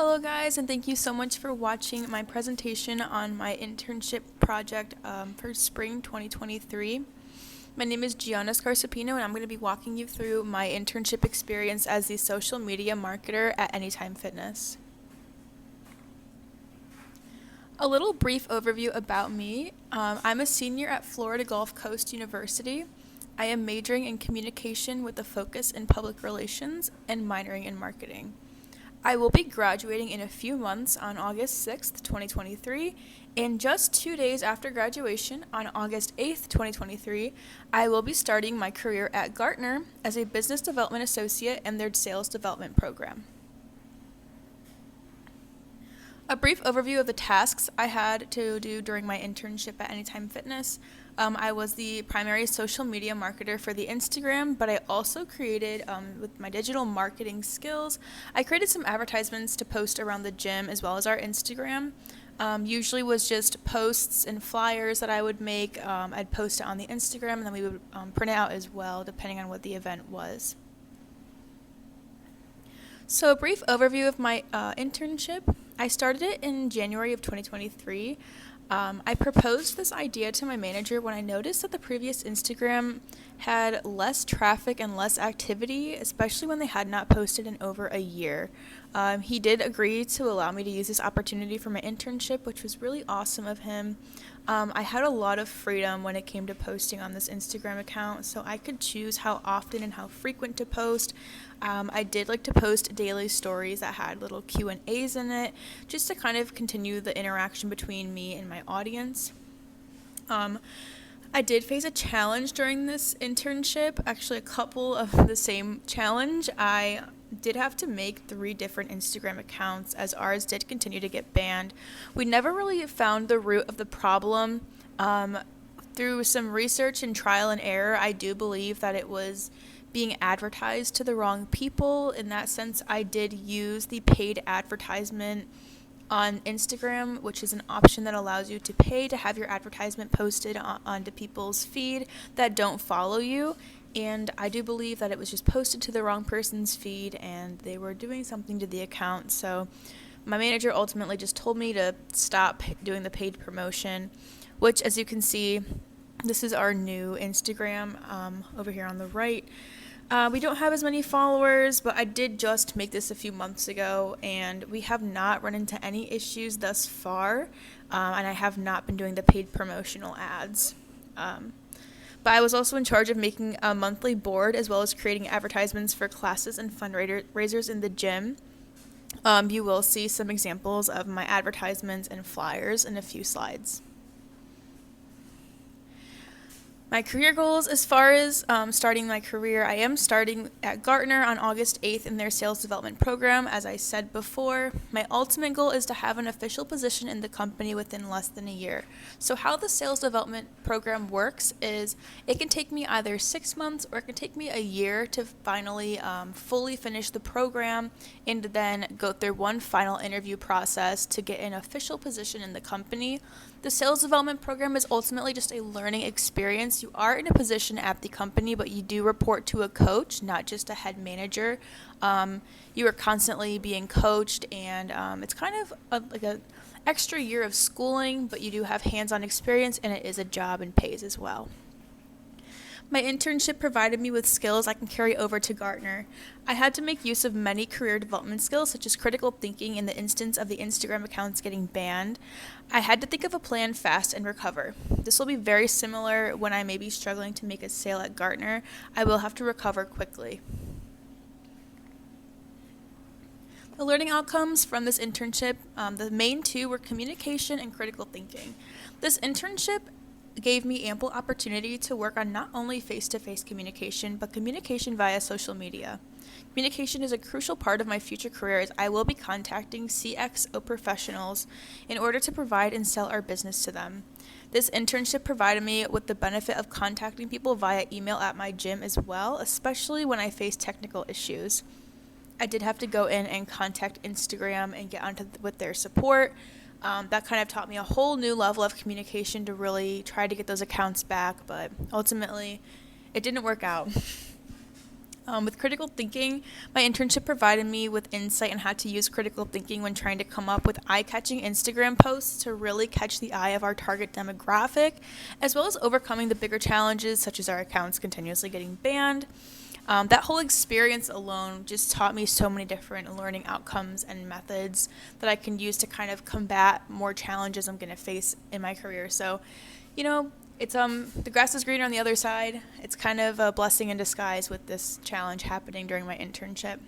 Hello guys, and thank you so much for watching my presentation on my internship project for spring 2023. My name is Gianna Scarsapino, and I'm going to be walking you through my internship experience as the social media marketer at Anytime Fitness. A little brief overview about me. I'm a senior at Florida Gulf Coast University. I am majoring in communication with a focus in public relations and minoring in marketing. I will be graduating in a few months on August 6th, 2023, and just 2 days after graduation, on August 8th, 2023, I will be starting my career at Gartner as a business development associate in their sales development program. A brief overview of the tasks I had to do during my internship at Anytime Fitness. I was the primary social media marketer for the Instagram, but I also created, with my digital marketing skills, I created some advertisements to post around the gym as well as our Instagram. Usually was just posts and flyers that I would make. I'd post it on the Instagram, and then we would print it out as well, depending on what the event was. So a brief overview of my internship. I started it in January of 2023. I proposed this idea to my manager when I noticed that the previous Instagram had less traffic and less activity, especially when they had not posted in over a year. He did agree to allow me to use this opportunity for my internship, which was really awesome of him. I had a lot of freedom when it came to posting on this Instagram account, so I could choose how often and how frequent to post. I did like to post daily stories that had little Q&As in it, just to kind of continue the interaction between me and my audience. I did face a challenge during this internship, actually a couple of the same challenge. I did have to make 3 different Instagram accounts, as ours did continue to get banned. We never really found the root of the problem. Through some research and trial and error, I do believe that it was being advertised to the wrong people. In that sense, I did use the paid advertisement on Instagram, which is an option that allows you to pay to have your advertisement posted onto people's feed that don't follow you. And I do believe that it was just posted to the wrong person's feed and they were doing something to the account. So my manager ultimately just told me to stop doing the paid promotion, which, as you can see, this is our new Instagram over here on the right. We don't have as many followers, but I did just make this a few months ago, and we have not run into any issues thus far, and I have not been doing the paid promotional ads. But I was also in charge of making a monthly board as well as creating advertisements for classes and fundraisers in the gym. You will see some examples of my advertisements and flyers in a few slides. My career goals, as far as starting my career, I am starting at Gartner on August 8th in their sales development program, as I said before. My ultimate goal is to have an official position in the company within less than a year. So how the sales development program works is it can take me either 6 months or it can take me a year to finally fully finish the program and then go through one final interview process to get an official position in the company. The sales development program is ultimately just a learning experience. You are in a position at the company, but you do report to a coach, not just a head manager. You are constantly being coached, and it's kind of like an extra year of schooling, but you do have hands-on experience, and it is a job and pays as well. My internship provided me with skills I can carry over to Gartner. I had to make use of many career development skills, such as critical thinking in the instance of the Instagram accounts getting banned. I had to think of a plan fast and recover. This will be very similar when I may be struggling to make a sale at Gartner. I will have to recover quickly. The learning outcomes from this internship, the main 2 were communication and critical thinking. This internship gave me ample opportunity to work on not only face-to-face communication, but communication via social media. Communication is a crucial part of my future career, as I will be contacting CXO professionals in order to provide and sell our business to them. This internship provided me with the benefit of contacting people via email at my gym as well, especially when I face technical issues. I did have to go in and contact Instagram and get onto with their support. That kind of taught me a whole new level of communication to really try to get those accounts back, but ultimately it didn't work out. With critical thinking, my internship provided me with insight on how to use critical thinking when trying to come up with eye-catching Instagram posts to really catch the eye of our target demographic, as well as overcoming the bigger challenges such as our accounts continuously getting banned. That whole experience alone just taught me so many different learning outcomes and methods that I can use to kind of combat more challenges I'm going to face in my career. So, it's the grass is greener on the other side. It's kind of a blessing in disguise with this challenge happening during my internship.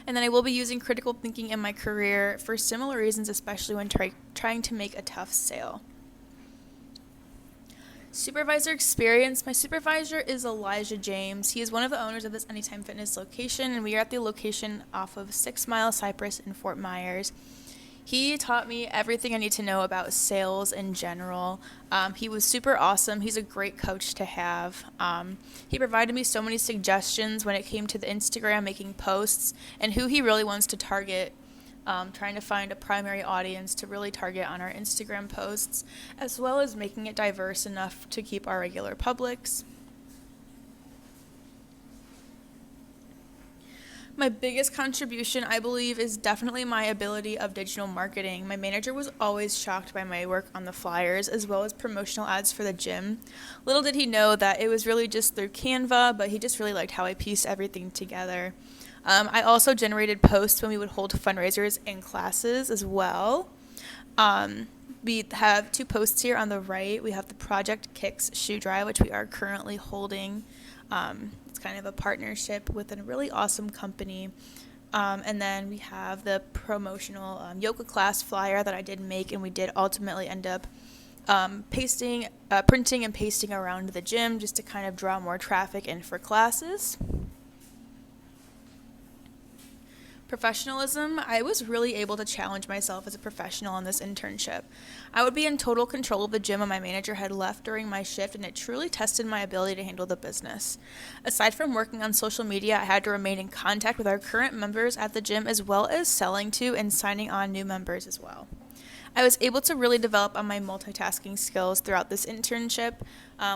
And then I will be using critical thinking in my career for similar reasons, especially when trying to make a tough sale. Supervisor experience. My supervisor is Elijah James. He is one of the owners of this Anytime Fitness location, and we are at the location off of 6 Mile Cypress in Fort Myers. He taught me everything I need to know about sales in general. He was super awesome. He's a great coach to have. He provided me so many suggestions when it came to the Instagram making posts and who he really wants to target, trying to find a primary audience to really target on our Instagram posts, as well as making it diverse enough to keep our regular publics. My biggest contribution, I believe, is definitely my ability of digital marketing. My manager was always shocked by my work on the flyers as well as promotional ads for the gym. Little did he know that it was really just through Canva, but he just really liked how I pieced everything together. I also generated posts when we would hold fundraisers in classes as well. We have 2 posts here on the right. We have the Project Kicks shoe drive, which we are currently holding. It's kind of a partnership with a really awesome company. And then we have the promotional yoga class flyer that I did make, and we did ultimately end up printing and pasting around the gym just to kind of draw more traffic in for classes. Professionalism, I was really able to challenge myself as a professional on this internship. I would be in total control of the gym when my manager had left during my shift, and it truly tested my ability to handle the business. Aside from working on social media, I had to remain in contact with our current members at the gym as well as selling to and signing on new members as well. I was able to really develop on my multitasking skills throughout this internship.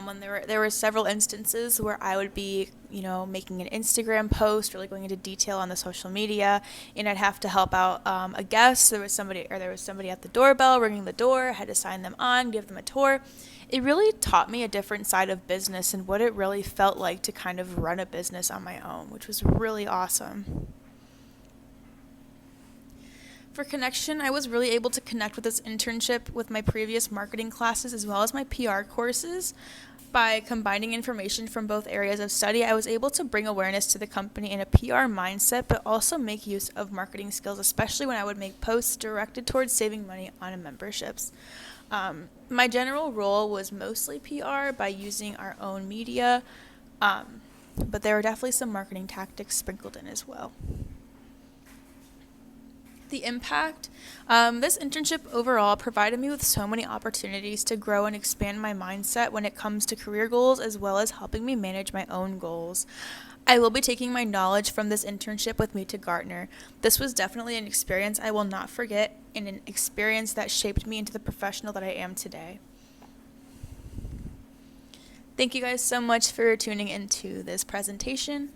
When there were several instances where I would be, making an Instagram post, really going into detail on the social media, and I'd have to help out a guest. There was somebody at the doorbell ringing the door. I had to sign them on, give them a tour. It really taught me a different side of business and what it really felt like to kind of run a business on my own, which was really awesome. For connection, I was really able to connect with this internship with my previous marketing classes as well as my PR courses. By combining information from both areas of study, I was able to bring awareness to the company in a PR mindset, but also make use of marketing skills, especially when I would make posts directed towards saving money on memberships. My general role was mostly PR by using our own media, but there were definitely some marketing tactics sprinkled in as well. The impact, this internship overall provided me with so many opportunities to grow and expand my mindset when it comes to career goals, as well as helping me manage my own goals. I will be taking my knowledge from this internship with me to Gartner. This was definitely an experience I will not forget, and an experience that shaped me into the professional that I am today. Thank you guys so much for tuning into this presentation.